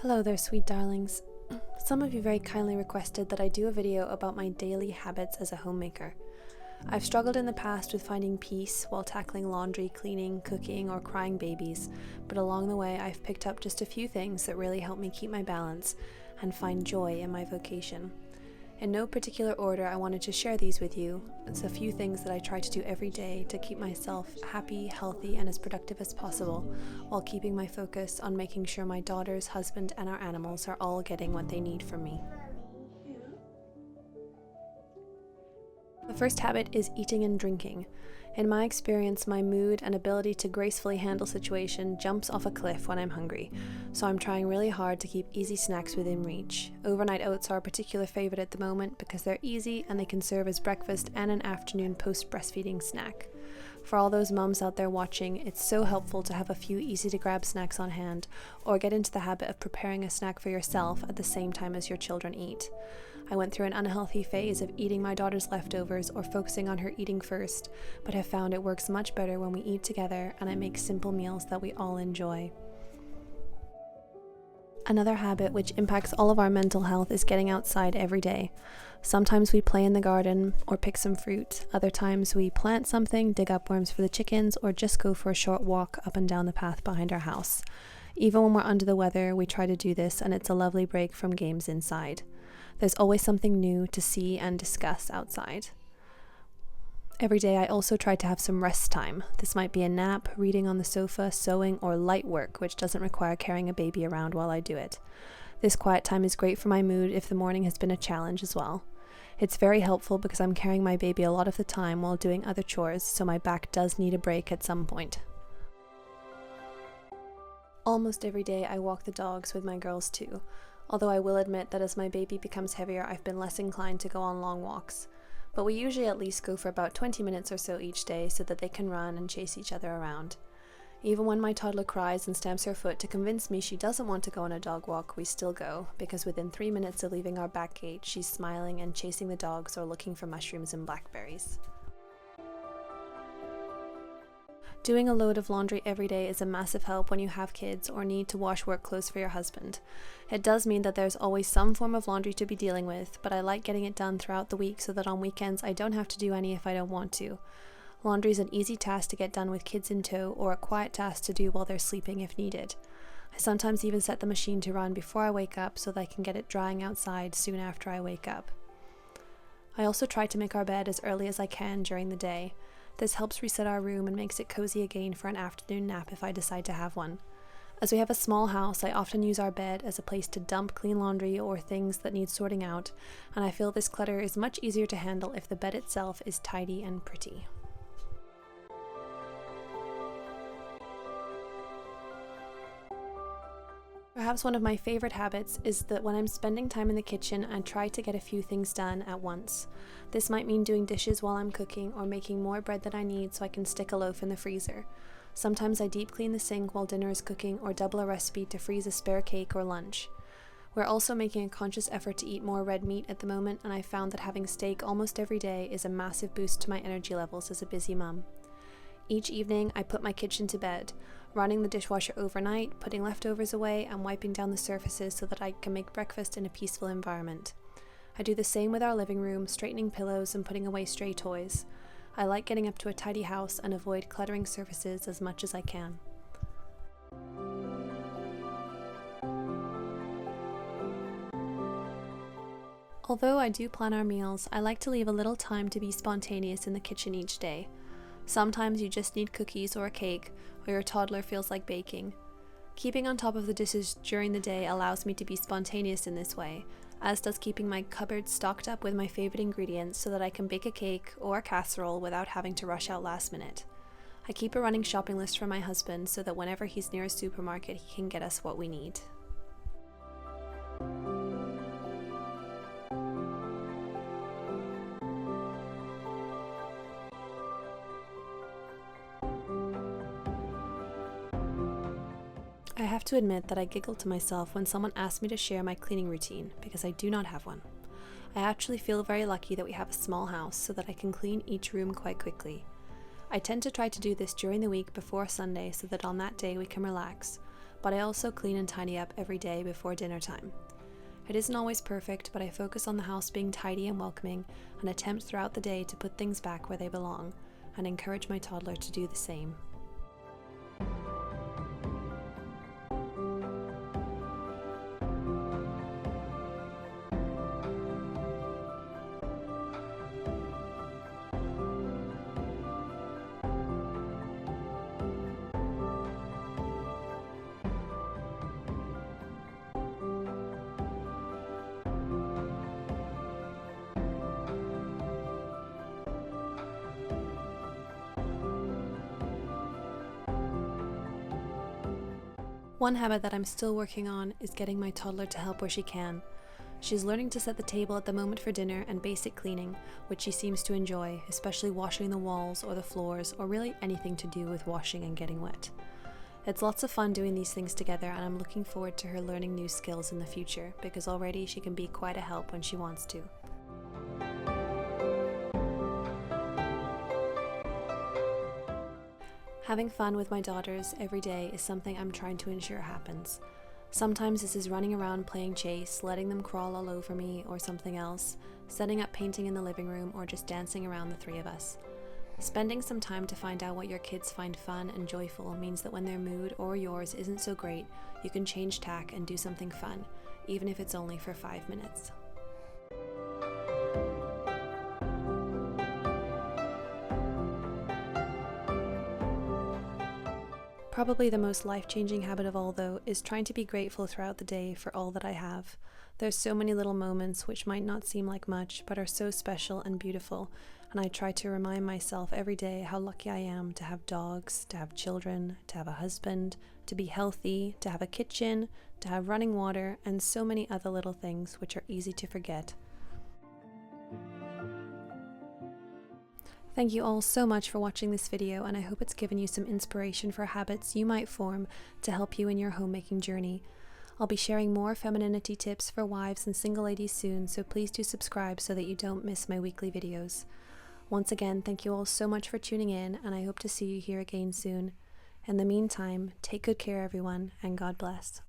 Hello there, sweet darlings. Some of you very kindly requested that I do a video about my daily habits as a homemaker. I've struggled in the past with finding peace while tackling laundry, cleaning, cooking, or crying babies, but along the way I've picked up just a few things that really help me keep my balance and find joy in my vocation. In no particular order, I wanted to share these with you. It's a few things that I try to do every day to keep myself happy, healthy, and as productive as possible, while keeping my focus on making sure my daughters, husband, and our animals are all getting what they need from me. The first habit is eating and drinking. In my experience, my mood and ability to gracefully handle situation jumps off a cliff when I'm hungry, so I'm trying really hard to keep easy snacks within reach. Overnight oats are a particular favorite at the moment because they're easy and they can serve as breakfast and an afternoon post-breastfeeding snack. For all those mums out there watching, it's so helpful to have a few easy-to-grab snacks on hand, or get into the habit of preparing a snack for yourself at the same time as your children eat. I went through an unhealthy phase of eating my daughter's leftovers or focusing on her eating first, but have found it works much better when we eat together and I make simple meals that we all enjoy. Another habit which impacts all of our mental health is getting outside every day. Sometimes we play in the garden or pick some fruit. Other times we plant something, dig up worms for the chickens, or just go for a short walk up and down the path behind our house. Even when we're under the weather, we try to do this, and it's a lovely break from games inside. There's always something new to see and discuss outside. Every day I also try to have some rest time. This might be a nap, reading on the sofa, sewing, or light work, which doesn't require carrying a baby around while I do it. This quiet time is great for my mood if the morning has been a challenge as well. It's very helpful because I'm carrying my baby a lot of the time while doing other chores, so my back does need a break at some point. Almost every day I walk the dogs with my girls too, although I will admit that as my baby becomes heavier I've been less inclined to go on long walks. But we usually at least go for about 20 minutes or so each day so that they can run and chase each other around. Even when my toddler cries and stamps her foot to convince me she doesn't want to go on a dog walk, we still go, because within 3 minutes of leaving our back gate, she's smiling and chasing the dogs or looking for mushrooms and blackberries. Doing a load of laundry every day is a massive help when you have kids or need to wash work clothes for your husband. It does mean that there's always some form of laundry to be dealing with, but I like getting it done throughout the week so that on weekends I don't have to do any if I don't want to. Laundry is an easy task to get done with kids in tow, or a quiet task to do while they're sleeping if needed. I sometimes even set the machine to run before I wake up so that I can get it drying outside soon after I wake up. I also try to make our bed as early as I can during the day. This helps reset our room and makes it cozy again for an afternoon nap if I decide to have one. As we have a small house, I often use our bed as a place to dump clean laundry or things that need sorting out, and I feel this clutter is much easier to handle if the bed itself is tidy and pretty. Perhaps one of my favorite habits is that when I'm spending time in the kitchen, I try to get a few things done at once. This might mean doing dishes while I'm cooking or making more bread than I need so I can stick a loaf in the freezer. Sometimes I deep clean the sink while dinner is cooking or double a recipe to freeze a spare cake or lunch. We're also making a conscious effort to eat more red meat at the moment, and I found that having steak almost every day is a massive boost to my energy levels as a busy mum. Each evening, I put my kitchen to bed, running the dishwasher overnight, putting leftovers away, and wiping down the surfaces so that I can make breakfast in a peaceful environment. I do the same with our living room, straightening pillows and putting away stray toys. I like getting up to a tidy house and avoid cluttering surfaces as much as I can. Although I do plan our meals, I like to leave a little time to be spontaneous in the kitchen each day. Sometimes you just need cookies or a cake, or your toddler feels like baking. Keeping on top of the dishes during the day allows me to be spontaneous in this way, as does keeping my cupboard stocked up with my favorite ingredients so that I can bake a cake or a casserole without having to rush out last minute. I keep a running shopping list for my husband so that whenever he's near a supermarket, he can get us what we need. I have to admit that I giggle to myself when someone asks me to share my cleaning routine, because I do not have one. I actually feel very lucky that we have a small house so that I can clean each room quite quickly. I tend to try to do this during the week before Sunday so that on that day we can relax, but I also clean and tidy up every day before dinner time. It isn't always perfect, but I focus on the house being tidy and welcoming and attempt throughout the day to put things back where they belong, and encourage my toddler to do the same. One habit that I'm still working on is getting my toddler to help where she can. She's learning to set the table at the moment for dinner and basic cleaning, which she seems to enjoy, especially washing the walls or the floors, or really anything to do with washing and getting wet. It's lots of fun doing these things together, and I'm looking forward to her learning new skills in the future, because already she can be quite a help when she wants to. Having fun with my daughters every day is something I'm trying to ensure happens. Sometimes this is running around playing chase, letting them crawl all over me or something else, setting up painting in the living room, or just dancing around the three of us. Spending some time to find out what your kids find fun and joyful means that when their mood or yours isn't so great, you can change tack and do something fun, even if it's only for 5 minutes. Probably the most life-changing habit of all, though, is trying to be grateful throughout the day for all that I have. There's so many little moments which might not seem like much, but are so special and beautiful, and I try to remind myself every day how lucky I am to have dogs, to have children, to have a husband, to be healthy, to have a kitchen, to have running water, and so many other little things which are easy to forget. Thank you all so much for watching this video, and I hope it's given you some inspiration for habits you might form to help you in your homemaking journey. I'll be sharing more femininity tips for wives and single ladies soon, so please do subscribe so that you don't miss my weekly videos. Once again, thank you all so much for tuning in, and I hope to see you here again soon. In the meantime, take good care everyone, and God bless.